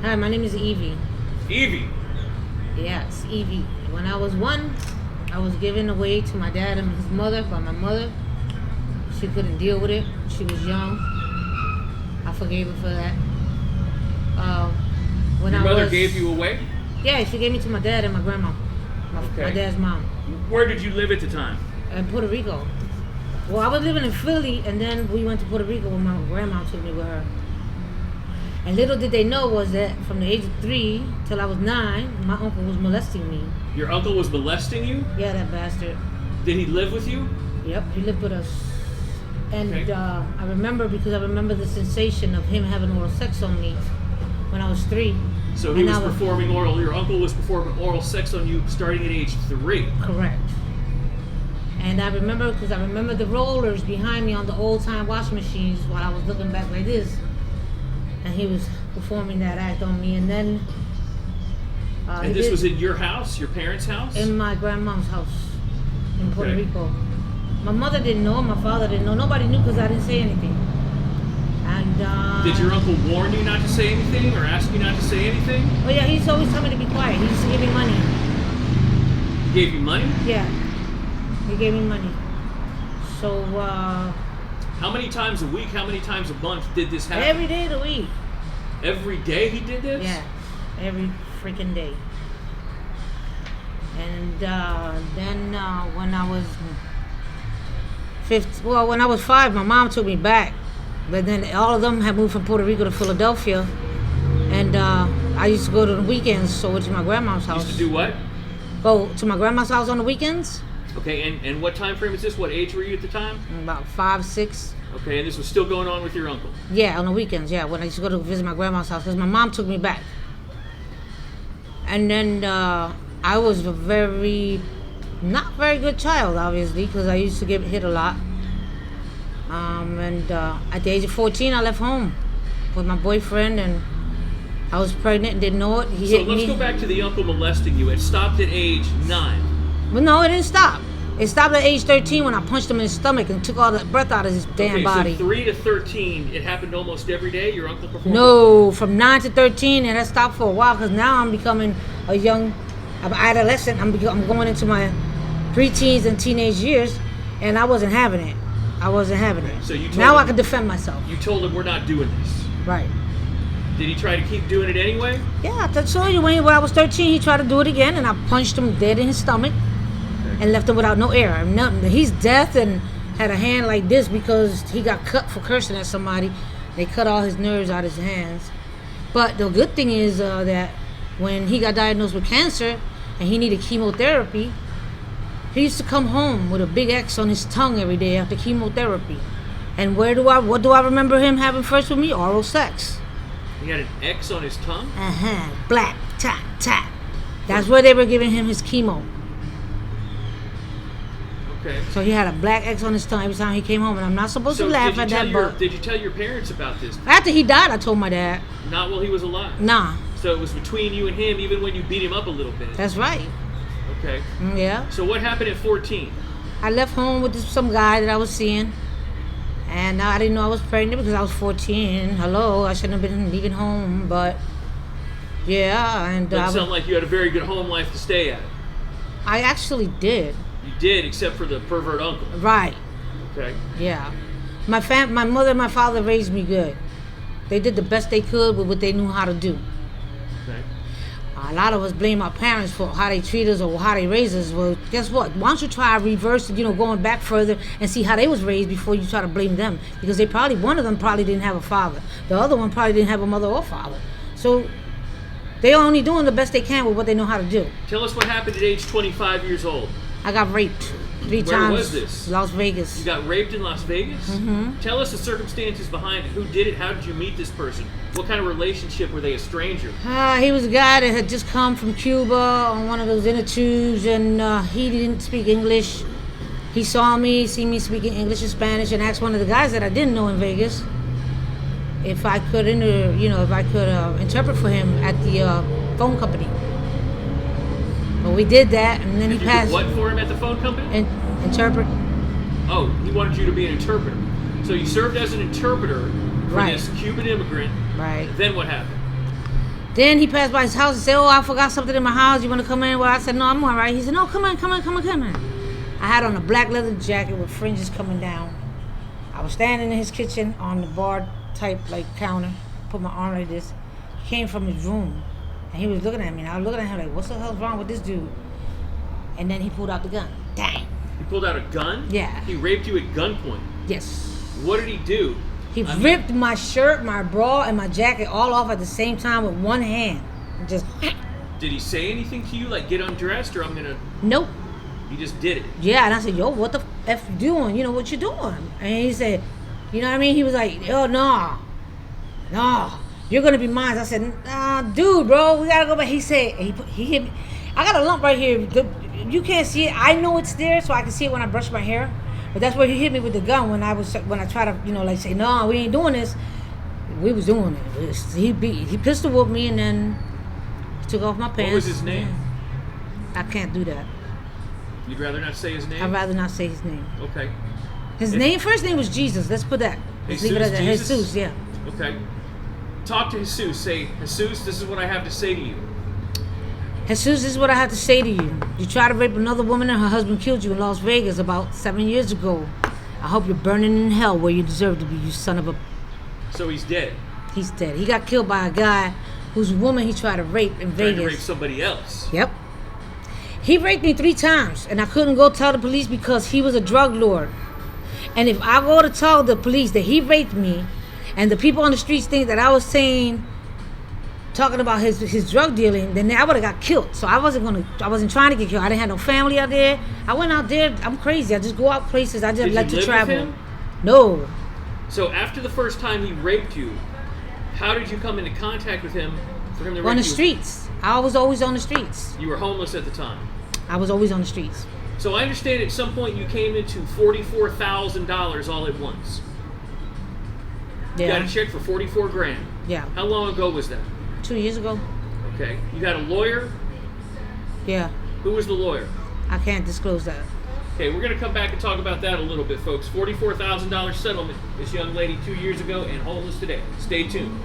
Hi, my name is Evie. Evie. Yes, Evie. When I was 1, I was given away to my dad and his mother by my mother. She couldn't deal with it. She was young. I forgave her for that. Uh, when Your I mother was, gave you away? Yeah, she gave me to my dad and my grandma. My dad's mom. Where did you live at the time? In Puerto Rico. Well, I was living in Philly, and then we went to Puerto Rico when my grandma took me with her. And little did they know was that from the age of 3 till I was 9, my uncle was molesting me. Your uncle was molesting you? Yeah, that bastard. Did he live with you? Yep, he lived with us. And Okay. I remember because I remember the sensation of him having oral sex on me when I was 3. So he was performing oral. Your uncle was performing oral sex on you starting at age 3. Correct. And I remember because I remember the rollers behind me on the old time washing machines while I was looking back like this, and he was performing that act on me. And then and this was in your house, your parents' house? In my grandma's house in Puerto Okay. Rico. My mother didn't know, my father didn't know, nobody knew because I didn't say anything. And did your uncle warn you not to say anything or ask you not to say anything? Oh yeah, he's always telling me to be quiet. He used to give me money. He gave you money? Yeah, he gave me money. So How many times a week, how many times a month did this happen? every day of the week. Every day he did this? Yeah, every freaking day. And then when I was when I was 5, my mom took me back. But then all of them had moved from Puerto Rico to Philadelphia, and I used to go to the weekends, so to my grandma's house. Used to do what? Go to my grandma's house on the weekends. Okay, and what time frame is this? What age were you at the time? About 5, 6. Okay, and this was still going on with your uncle? Yeah, on the weekends. Yeah, when I used to go to visit my grandma's house, because my mom took me back. And then I was a not very good child, obviously, because I used to get hit a lot. And at the age of 14, I left home with my boyfriend, and I was pregnant and didn't know it. He hit me. So let's go back to the uncle molesting you. It stopped at age 9. But no, it didn't stop. It stopped at age 13 when I punched him in his stomach and took all the breath out of his damn body. So 3 to 13, it happened almost every day? Your uncle performed? No, from 9 to 13, and that stopped for a while because now I'm becoming a young adolescent. I'm going into my preteens and teenage years, and I wasn't having it. So you told now him, I can defend myself. You told him we're not doing this. Right. Did he try to keep doing it anyway? Yeah, I told you when I was 13, he tried to do it again, and I punched him dead in his stomach and left him without no air. Nothing. He's deaf and had a hand like this because he got cut for cursing at somebody. They cut all his nerves out of his hands. But the good thing is that when he got diagnosed with cancer and he needed chemotherapy, he used to come home with a big X on his tongue every day after chemotherapy. And what do I remember him having first with me? Oral sex. He had an X on his tongue? Black, tap, tap. That's where they were giving him his chemo. Okay. So he had a black X on his tongue every time he came home, and I'm not supposed to laugh at that, but... Did you tell your parents about this? After he died, I told my dad. Not while he was alive? Nah. So it was between you and him, even when you beat him up a little bit? That's right. Okay. Yeah. So what happened at 14? I left home with some guy that I was seeing, and I didn't know I was pregnant because I was 14. Hello, I shouldn't have been leaving home, but yeah. And it sounded like you had a very good home life to stay at. I actually did. You did, except for the pervert uncle. Right. Okay. Yeah. My mother and my father raised me good. They did the best they could with what they knew how to do. Okay. A lot of us blame our parents for how they treat us or how they raise us. Well, guess what? Why don't you try to reverse it, going back further and see how they was raised before you try to blame them? Because one of them probably didn't have a father. The other one probably didn't have a mother or father. So they're only doing the best they can with what they know how to do. Tell us what happened at age 25 years old. I got raped 3 times. Where was this? Las Vegas. You got raped in Las Vegas? Mm-hmm. Tell us the circumstances behind it. Who did it? How did you meet this person? What kind of relationship? Were they a stranger? He was a guy that had just come from Cuba on one of those inner tubes, and he didn't speak English. He saw me speaking English and Spanish, and asked one of the guys that I didn't know in Vegas if I could, interpret for him at the phone company. But we did that, and then he passed. You did what for him at the phone company? Interpret. Oh, he wanted you to be an interpreter. So you served as an interpreter for Right. this Cuban immigrant. Right. Then what happened? Then he passed by his house and said, "Oh, I forgot something in my house. You want to come in?" Well, I said, "No, I'm all right." He said, "No, come on, come on, come on, come on." I had on a black leather jacket with fringes coming down. I was standing in his kitchen on the bar type like counter. Put my arm like this. He came from his room, and he was looking at me. And I was looking at him like, "What's the hell's wrong with this dude?" And then he pulled out the gun. Dang. He pulled out a gun? Yeah. He raped you at gunpoint. Yes. What did he do? He ripped my shirt, my bra, and my jacket all off at the same time with one hand. Just. Did he say anything to you, like get undressed, or I'm gonna? Nope. He just did it. Yeah, and I said, "Yo, what the f you doing? You know what you doing?" And he said, "You know what I mean?" He was like, "Yo, no, you're gonna be mine." I said, "Nah, dude, bro, we gotta go back." He said, he hit me. I got a lump right here. You can't see it. I know it's there, so I can see it when I brush my hair. But that's where he hit me with the gun when I tried to, like say, "No, we ain't doing this." We was doing it. He pistol whooped me and then he took off my pants. What was his name? I can't do that. You'd rather not say his name? I'd rather not say his name. Okay. First name was Jesus. Let's put that. Let's leave it Jesus, at that. Jesus? Jesus, yeah. Okay. Talk to Jesus. Say, Jesus, this is what I have to say to you. Jesus, this is what I have to say to you. You tried to rape another woman and her husband killed you in Las Vegas about 7 years ago. I hope you're burning in hell where you deserve to be, you son of a... So he's dead. He's dead. He got killed by a guy whose woman he tried to rape in Vegas. Trying to rape somebody else. Yep. He raped me 3 times, and I couldn't go tell the police because he was a drug lord. And if I go to tell the police that he raped me, and the people on the streets think that I was talking about his drug dealing, then I would have got killed. So I wasn't trying to get killed. I didn't have no family out there. I went out there. I'm crazy. I just go out places. I just like to travel. With him? No. So after the first time he raped you, how did you come into contact with him for him to rape you? On the streets. I was always on the streets. You were homeless at the time. I was always on the streets. So I understand at some point you came into $44,000 all at once. Yeah. You got a check for 44 grand. Yeah. How long ago was that? 2 years ago. Okay. You got a lawyer? Yeah. Who was the lawyer? I can't disclose that. Okay, we're going to come back and talk about that a little bit, folks. $44,000 settlement. This young lady 2 years ago and homeless today. Stay tuned.